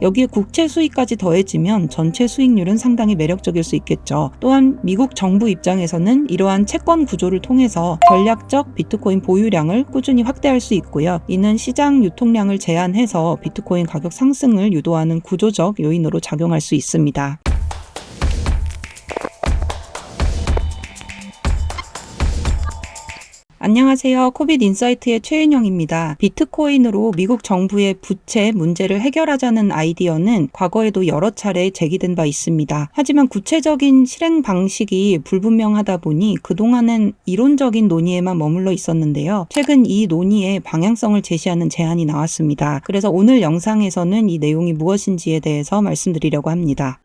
여기에 국채 수익까지 더해지면 전체 수익률은 상당히 매력적일 수 있겠죠. 또한 미국 정부 입장에서는 이러한 채권 구조를 통해서 전략적 비트코인 보유량을 꾸준히 확대할 수 있고요. 이는 시장 유통량을 제한해서 비트코인 가격 상승을 유도하는 구조적 요인으로 작용할 수 있습니다. 안녕하세요. 코빗 인사이트의 최윤영입니다. 비트코인으로 미국 정부의 부채 문제를 해결하자는 아이디어는 과거에도 여러 차례 제기된 바 있습니다. 하지만 구체적인 실행 방식이 불분명하다 보니 그동안은 이론적인 논의에만 머물러 있었는데요. 최근 이 논의의 방향성을 제시하는 제안이 나왔습니다. 그래서 오늘 영상에서는 이 내용이 무엇인지에 대해서 말씀드리려고 합니다.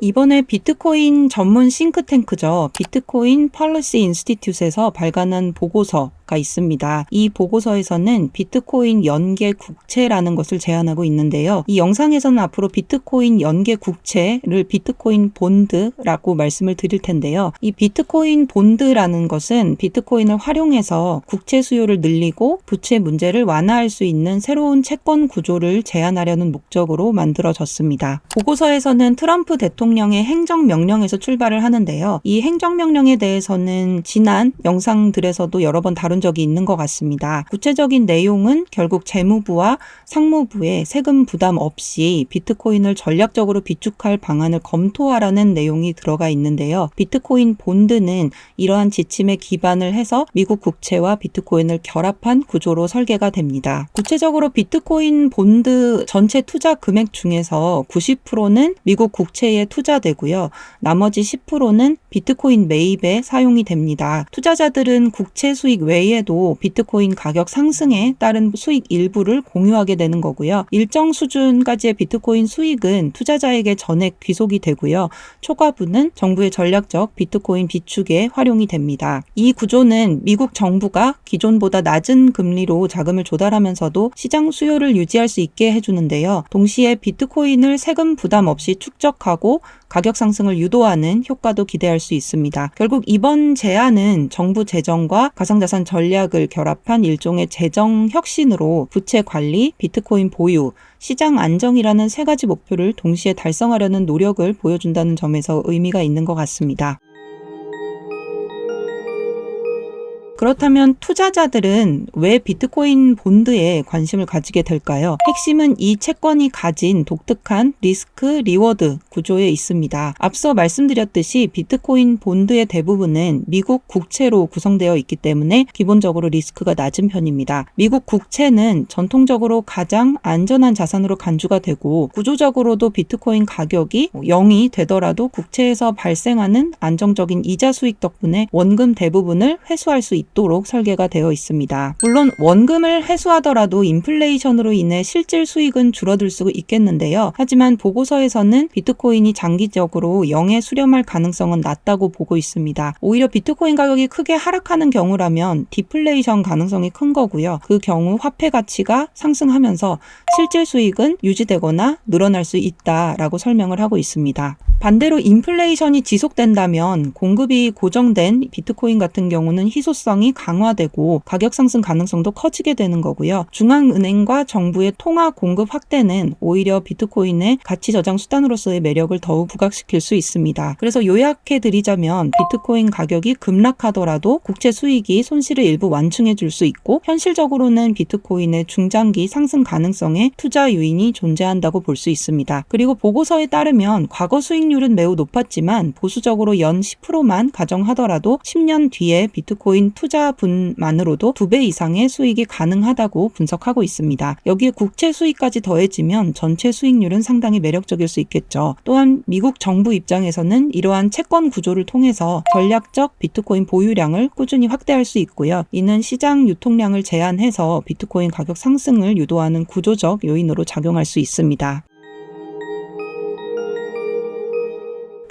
이번에 비트코인 전문 싱크탱크죠. 비트코인 펄리시 인스티튜트에서 발간한 보고서가 있습니다. 이 보고서에서는 비트코인 연계 국채라는 것을 제안하고 있는데요. 이 영상에서는 앞으로 비트코인 연계 국채를 비트코인 본드라고 말씀을 드릴 텐데요. 이 비트코인 본드라는 것은 비트코인을 활용해서 국채 수요를 늘리고 부채 문제를 완화할 수 있는 새로운 채권 구조를 제안하려는 목적으로 만들어졌습니다. 보고서에서는 트럼프 대통령의 행정명령에서 출발을 하는데요. 이 행정명령에 대해서는 지난 영상들에서도 여러 번 다룬 적이 있는 것 같습니다. 구체적인 내용은 결국 재무부와 상무부에 세금 부담 없이 비트코인을 전략적으로 비축할 방안을 검토하라는 내용이 들어가 있는데요. 비트코인 본드는 이러한 지침에 기반을 해서 미국 국채와 비트코인을 결합한 구조로 설계가 됩니다. 구체적으로 비트코인 본드 전체 투자 금액 중에서 90%는 미국 국채에 투자되고요. 나머지 10%는 비트코인 매입에 사용이 됩니다. 투자자들은 국채 수익 외에도 비트코인 가격 상승에 따른 수익 일부를 공유하게 되는 거고요. 일정 수준까지의 비트코인 수익은 투자자에게 전액 귀속이 되고요. 초과분은 정부의 전략적 비트코인 비축에 활용이 됩니다. 이 구조는 미국 정부가 기존보다 낮은 금리로 자금을 조달하면서도 시장 수요를 유지할 수 있게 해주는데요. 동시에 비트코인을 세금 부담 없이 축적하고 가격 상승을 유도하는 효과도 기대할 수 있습니다. 결국 이번 제안은 정부 재정과 가상자산 전략을 결합한 일종의 재정 혁신으로 부채 관리, 비트코인 보유, 시장 안정이라는 세 가지 목표를 동시에 달성하려는 노력을 보여준다는 점에서 의미가 있는 것 같습니다. 그렇다면 투자자들은 왜 비트코인 본드에 관심을 가지게 될까요? 핵심은 이 채권이 가진 독특한 리스크 리워드 구조에 있습니다. 앞서 말씀드렸듯이 비트코인 본드의 대부분은 미국 국채로 구성되어 있기 때문에 기본적으로 리스크가 낮은 편입니다. 미국 국채는 전통적으로 가장 안전한 자산으로 간주가 되고 구조적으로도 비트코인 가격이 0이 되더라도 국채에서 발생하는 안정적인 이자 수익 덕분에 원금 대부분을 회수할 수 있도록 설계가 되어 있습니다. 물론 원금을 회수하더라도 인플레이션으로 인해 실질 수익은 줄어들 수 있겠는데요. 하지만 보고서에서는 비트코인이 장기적으로 0에 수렴할 가능성은 낮다고 보고 있습니다. 오히려 비트코인 가격이 크게 하락하는 경우라면 디플레이션 가능성이 큰 거고요. 그 경우 화폐 가치가 상승하면서 실질 수익은 유지되거나 늘어날 수 있다라고 설명을 하고 있습니다. 반대로 인플레이션이 지속된다면 공급이 고정된 비트코인 같은 경우는 희소성이 강화되고 가격 상승 가능성도 커지게 되는 거고요. 중앙은행과 정부의 통화 공급 확대는 오히려 비트코인의 가치 저장 수단으로서의 매력을 더욱 부각시킬 수 있습니다. 그래서 요약해 드리자면 비트코인 가격이 급락하더라도 국채 수익이 손실을 일부 완충해 줄 수 있고 현실적으로는 비트코인의 중장기 상승 가능성에 투자 요인이 존재한다고 볼 수 있습니다. 그리고 보고서에 따르면 과거 수익률은 매우 높았지만 보수적으로 연 10%만 가정하더라도 10년 뒤에 비트코인 투자분만으로도 2배 이상의 수익이 가능하다고 분석하고 있습니다. 여기에 국채 수익까지 더해지면 전체 수익률은 상당히 매력적일 수 있겠죠. 또한 미국 정부 입장에서는 이러한 채권 구조를 통해서 전략적 비트코인 보유량을 꾸준히 확대할 수 있고요. 이는 시장 유통량을 제한해서 비트코인 가격 상승을 유도하는 구조적 요인으로 작용할 수 있습니다.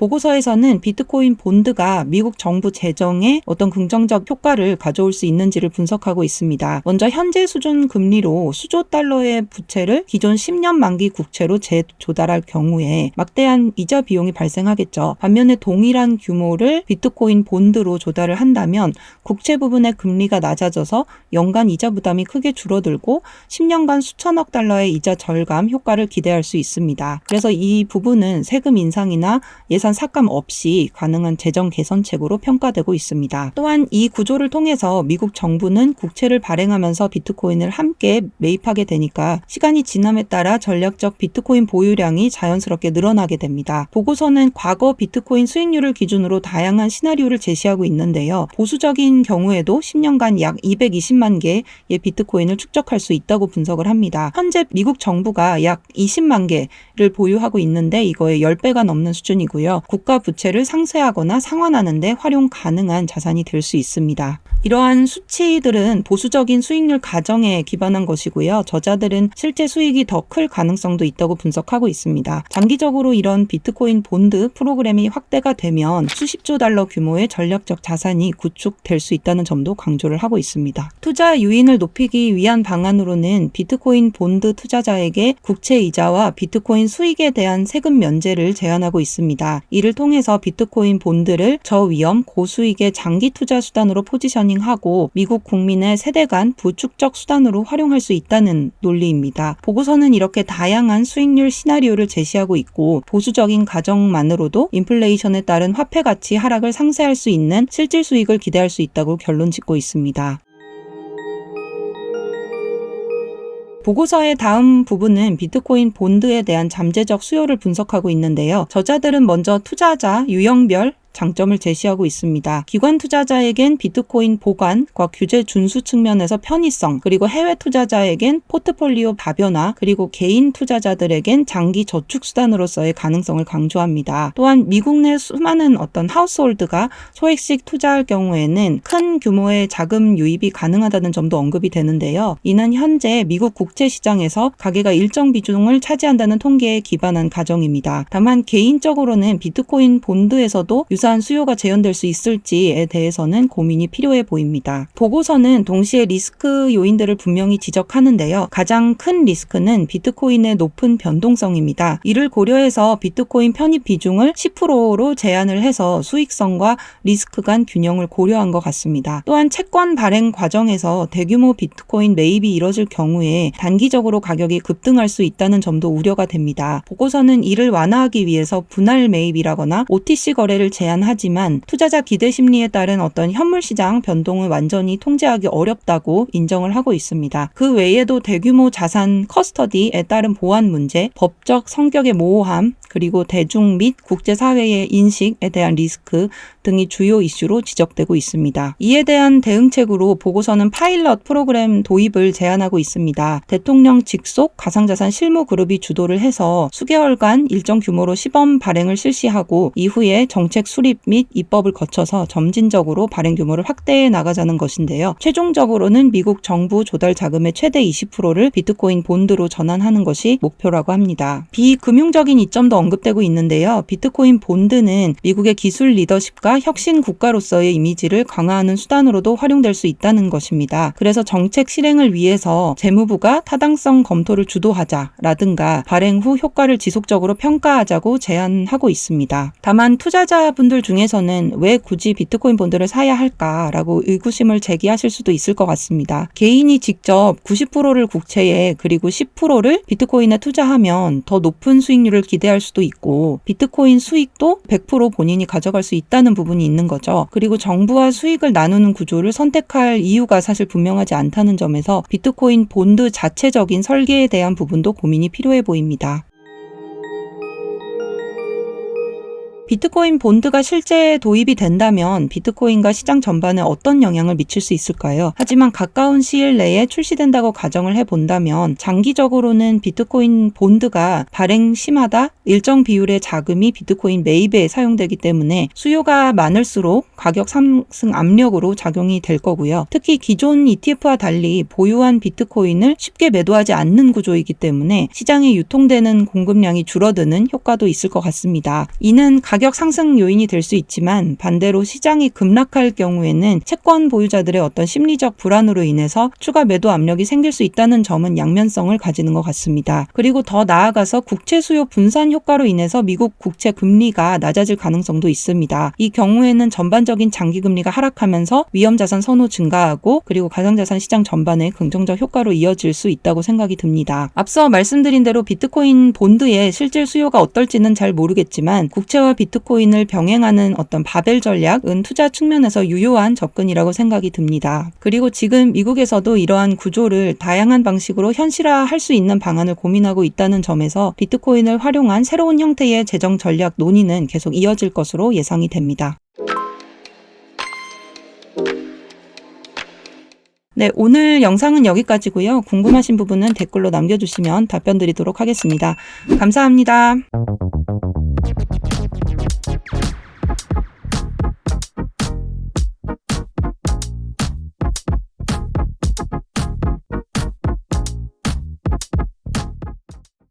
보고서에서는 비트코인 본드가 미국 정부 재정에 어떤 긍정적 효과를 가져올 수 있는지를 분석하고 있습니다. 먼저 현재 수준 금리로 수조 달러의 부채를 기존 10년 만기 국채로 재조달할 경우에 막대한 이자 비용이 발생하겠죠. 반면에 동일한 규모를 비트코인 본드로 조달을 한다면 국채 부분의 금리가 낮아져서 연간 이자 부담이 크게 줄어들고 10년간 수천억 달러의 이자 절감 효과를 기대할 수 있습니다. 그래서 이 부분은 세금 인상이나 예산 삭감 없이 가능한 재정 개선책으로 평가되고 있습니다. 또한 이 구조를 통해서 미국 정부는 국채를 발행하면서 비트코인을 함께 매입하게 되니까 시간이 지남에 따라 전략적 비트코인 보유량이 자연스럽게 늘어나게 됩니다. 보고서는 과거 비트코인 수익률을 기준으로 다양한 시나리오를 제시하고 있는데요. 보수적인 경우에도 10년간 약 220만 개의 비트코인을 축적할 수 있다고 분석을 합니다. 현재 미국 정부가 약 20만 개를 보유하고 있는데 이거의 10배가 넘는 수준이고요. 국가 부채를 상쇄하거나 상환하는 데 활용 가능한 자산이 될 수 있습니다. 이러한 수치들은 보수적인 수익률 가정에 기반한 것이고요. 저자들은 실제 수익이 더 클 가능성도 있다고 분석하고 있습니다. 장기적으로 이런 비트코인 본드 프로그램이 확대가 되면 수십조 달러 규모의 전략적 자산이 구축될 수 있다는 점도 강조를 하고 있습니다. 투자 유인을 높이기 위한 방안으로는 비트코인 본드 투자자에게 국채 이자와 비트코인 수익에 대한 세금 면제를 제한하고 있습니다. 이를 통해서 비트코인 본드를 저위험 고수익의 장기 투자 수단으로 포지셔닝하고 미국 국민의 세대 간 부축적 수단으로 활용할 수 있다는 논리입니다. 보고서는 이렇게 다양한 수익률 시나리오를 제시하고 있고 보수적인 가정만으로도 인플레이션에 따른 화폐 가치 하락을 상쇄할 수 있는 실질 수익을 기대할 수 있다고 결론 짓고 있습니다. 보고서의 다음 부분은 비트코인 본드에 대한 잠재적 수요를 분석하고 있는데요. 저자들은 먼저 투자자 유형별 장점을 제시하고 있습니다. 기관 투자자에겐 비트코인 보관과 규제 준수 측면에서 편의성, 그리고 해외 투자자에겐 포트폴리오 다변화, 그리고 개인 투자자들에겐 장기 저축 수단으로서의 가능성을 강조합니다. 또한 미국 내 수많은 어떤 하우스홀드가 소액씩 투자할 경우에는 큰 규모의 자금 유입이 가능하다는 점도 언급이 되는데요. 이는 현재 미국 국채 시장에서 가계가 일정 비중을 차지한다는 통계에 기반한 가정입니다. 다만 개인적으로는 비트코인 본드에서도 유사한 수요가 재현될 수 있을지에 대해서는 고민이 필요해 보입니다. 보고서는 동시에 리스크 요인들을 분명히 지적하는데요. 가장 큰 리스크는 비트코인의 높은 변동성입니다. 이를 고려해서 비트코인 편입 비중을 10%로 제한을 해서 수익성과 리스크 간 균형을 고려한 것 같습니다. 또한 채권 발행 과정에서 대규모 비트코인 매입이 이뤄질 경우에 단기적으로 가격이 급등할 수 있다는 점도 우려가 됩니다. 보고서는 이를 완화하기 위해서 분할 매입이라거나 OTC 거래를 제한하지만 투자자 기대 심리에 따른 어떤 현물 시장 변동을 완전히 통제하기 어렵다고 인정을 하고 있습니다. 그 외에도 대규모 자산 커스터디에 따른 보안 문제, 법적 성격의 모호함, 그리고 대중 및 국제사회의 인식에 대한 리스크 등이 주요 이슈로 지적되고 있습니다. 이에 대한 대응책으로 보고서는 파일럿 프로그램 도입을 제안하고 있습니다. 대통령 직속 가상자산 실무 그룹이 주도를 해서 수개월간 일정 규모로 시범 발행을 실시하고 이후에 정책 수립 및 입법을 거쳐서 점진적으로 발행 규모를 확대해 나가자는 것인데요. 최종적으로는 미국 정부 조달 자금의 최대 20%를 비트코인 본드로 전환하는 것이 목표라고 합니다. 비금융적인 이점도 언급되고 있는데요. 비트코인 본드는 미국의 기술 리더십과 혁신 국가로서의 이미지를 강화하는 수단으로도 활용될 수 있다는 것입니다. 그래서 정책 실행을 위해서 재무부가 타당성 검토를 주도하자라든가 발행 후 효과를 지속적으로 평가하자고 제안하고 있습니다. 다만 투자자분들 중에서는 왜 굳이 비트코인 본드를 사야 할까라고 의구심을 제기하실 수도 있을 것 같습니다. 개인이 직접 90%를 국채에 그리고 10%를 비트코인에 투자하면 더 높은 수익률을 기대할 수도 있고 비트코인 수익도 100% 본인이 가져갈 수 있다는 부분이 있는 거죠. 그리고 정부와 수익을 나누는 구조를 선택할 이유가 사실 분명하지 않다는 점에서 비트코인 본드 자체적인 설계에 대한 부분도 고민이 필요해 보입니다. 비트코인 본드가 실제 도입이 된다면 비트코인과 시장 전반에 어떤 영향을 미칠 수 있을까요? 하지만 가까운 시일 내에 출시된다고 가정을 해본다면 장기적으로는 비트코인 본드가 발행 시마다 일정 비율의 자금이 비트코인 매입에 사용되기 때문에 수요가 많을수록 가격 상승 압력으로 작용이 될 거고요. 특히 기존 ETF와 달리 보유한 비트코인을 쉽게 매도하지 않는 구조이기 때문에 시장에 유통되는 공급량이 줄어드는 효과도 있을 것 같습니다. 이는 가격 가격 상승 요인이 될 수 있지만 반대로 시장이 급락할 경우에는 채권 보유자들의 어떤 심리적 불안으로 인해서 추가 매도 압력이 생길 수 있다는 점은 양면성을 가지는 것 같습니다. 그리고 더 나아가서 국채 수요 분산 효과로 인해서 미국 국채 금리가 낮아질 가능성도 있습니다. 이 경우에는 전반적인 장기 금리가 하락하면서 위험자산 선호 증가하고 그리고 가상자산 시장 전반에 긍정적 효과로 이어질 수 있다고 생각이 듭니다. 앞서 말씀드린 대로 비트코인 본드의 실질 수요가 어떨지는 잘 모르겠지만 국채와 비트코인을 병행하는 어떤 바벨 전략은 투자 측면에서 유효한 접근이라고 생각이 듭니다. 그리고 지금 미국에서도 이러한 구조를 다양한 방식으로 현실화할 수 있는 방안을 고민하고 있다는 점에서 비트코인을 활용한 새로운 형태의 재정 전략 논의는 계속 이어질 것으로 예상이 됩니다. 네, 오늘 영상은 여기까지고요. 궁금하신 부분은 댓글로 남겨주시면 답변 드리도록 하겠습니다. 감사합니다.